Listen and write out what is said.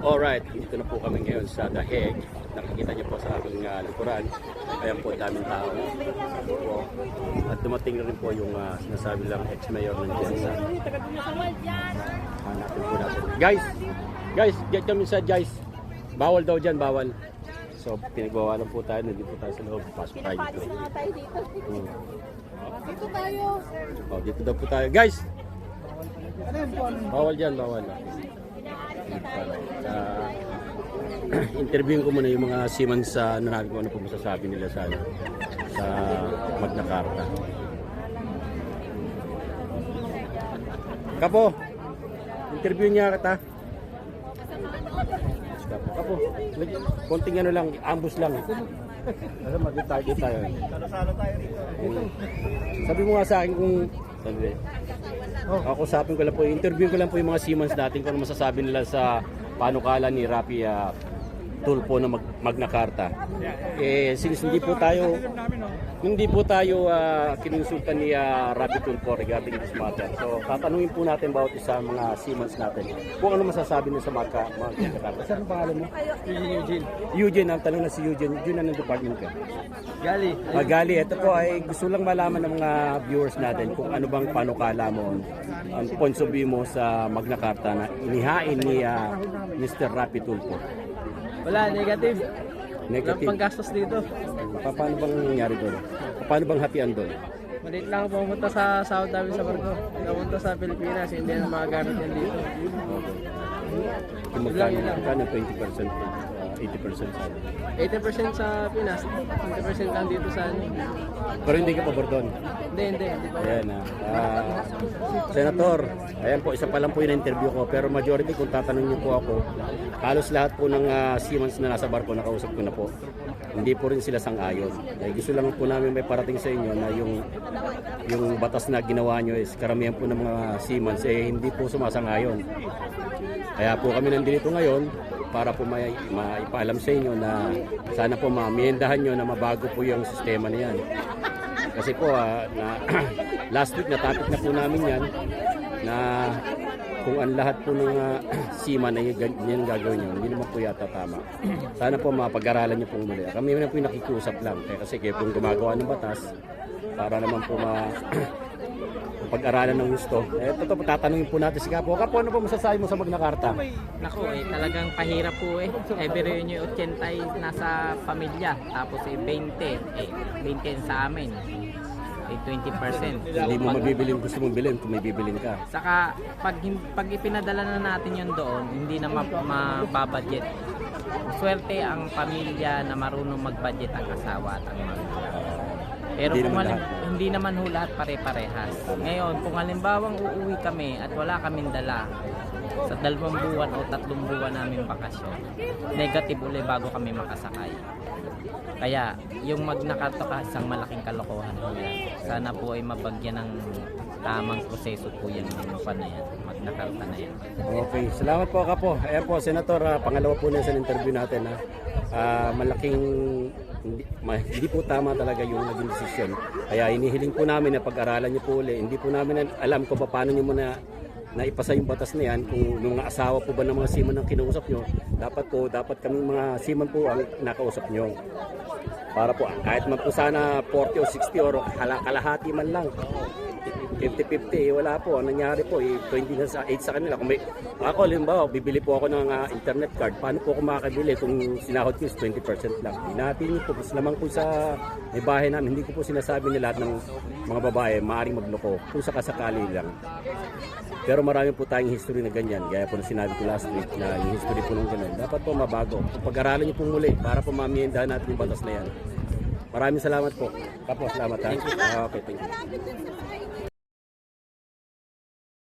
Alright, dito na po kami ngayon sa Daheg. Nakikita niyo po sa aking likuran. Ayan po, daming tao. At dumating na rin po yung sinasabi lang ex-mayor ng Jensa. Hanapin po natin. Guys, get kami sa guys. Bawal daw dyan, bawal. So, pinagbawalan po tayo. Nandito po tayo sa loob. Pasok tayo dito. Dito tayo. Oh, dito daw po tayo. Guys! Bawal dyan, bawal. Interviewin ko muna yung mga seaman sa nanalo ko ano po masasabi nila sa Magna Carta. Kapo, interview niya kita. Kapo, konting ano lang, ambush lang. Alam mo, dito tayo. Salo tayo rito. Sabi mo nga sa akin kung kakusapin ko lang po, interview ko lang po yung mga seamans natin kung ano masasabi nila sa panukala ni Rapi Tulfo na Magna Carta. Since hindi po tayo kinonsulta ni Rapi Tulfo regarding this matter. So tatanungin po natin about sa mga seamans natin kung ano masasabi nila sa Magna Carta. Saan ang pangalan mo? Eugene, ang tanong na si Eugene. Eugene, anong department ka? Gali. Gali, ito po ay gusto lang malaman ng mga viewers natin kung ano bang panukala mo, ang points of view mo sa Magna Carta na inihain ni Mr. Rapi Tulfo. Wala, negative. Walang panggastos dito. Paano bang nangyari doon? Paano bang hatian doon? Maliit lang ako pumunta sa sahod namin sa barko. Pumunta sa Pilipinas, hindi na magagamit yan dito. Kung magkano 20%, 80% sa 80% sa Pinas, 20% lang dito sa ano. pero hindi ka pabor doon? Hindi. Ayan Senator, ayan po, isa pa lang po yung interview ko. Pero majority kung tatanungin niyo po ako, halos lahat po ng seamans na nasa barko nakausap ko na po. Hindi po rin sila sang-ayon. Gusto lang po namin may parating sa inyo na yung batas na ginawa nyo is karamihan po ng mga seamans hindi po sumasang-ayon. Kaya po kami nandito ngayon para po maipaalam sa inyo na sana po mamiendahan nyo na mabago po yung sistema na yan. Kasi po last week na topic na po namin yan na kung ang lahat po ng seaman ay ganyan gagawin nyo, hindi naman po yata tama. Sana po mapag-aralan nyo pong muli. Kami na po yung nakikiusap lang. Kasi kayo pong gumagawa ng batas para naman po pag-aralan ng gusto. Ito po, tatanungin po natin si Kapo. Kapo, ano po masasabi mo sa Magna Carta? Naku, talagang pahirap po Every nyo 80 ay nasa pamilya. Tapos 20 sa amin. 20%. Hindi mo mabibilin, gusto mong bilhin kung may bibilin ka. Saka pag ipinadala na natin yun doon, hindi na mababudget. Swerte ang pamilya na marunong mag-budget ang asawa at ang mga. Pero hindi naman ho lahat pare-parehas. Ngayon, kung halimbawang uuwi kami at wala kaming dala sa 2 buwan o 3 buwan namin bakasyon, negative ulit bago kami makasakay. Kaya, yung Magna Carta isang malaking kalokohan po yan. Sana po ay mabagyan ng tamang proseso po yan na yan, Magna Carta na yan. Okay, salamat po Kapo. Ayan po, Senator, pangalawa po na sa interview natin. Malaking hindi po tama talaga yung naging desisyon. Kaya inihiling po namin na pag-aralan niyo po ulit. Hindi po namin alam kung paano niyo muna naipasa yung batas na yan. Kung yung mga asawa po ba ng mga seaman ang kinausap nyo, dapat kami mga seaman po ang nakausap nyo. Para po kahit man po sana 40 o 60 or kalahati man lang. 50-50, wala po. Ang nangyari po, 20 na sa 8 sa kanila. Kung ako, halimbawa, bibili po ako ng internet card. Paano po ako makakabili kung sinahod ko is 20% lang? Hinatin niyo po. Kasi naman po sa may bahay namin, hindi ko po sinasabi na lahat ng mga babae maaaring magloko. Kung sakasakali lang. Pero marami po tayong history na ganyan. Gaya po na sinabi ko last week na yung history po ng ganyan. Dapat po mabago. Pag-aralan niyo po muli para po mamiendahan natin yung batas na yan. Maraming salamat po. Tapos salamat ha. Okay, thank you.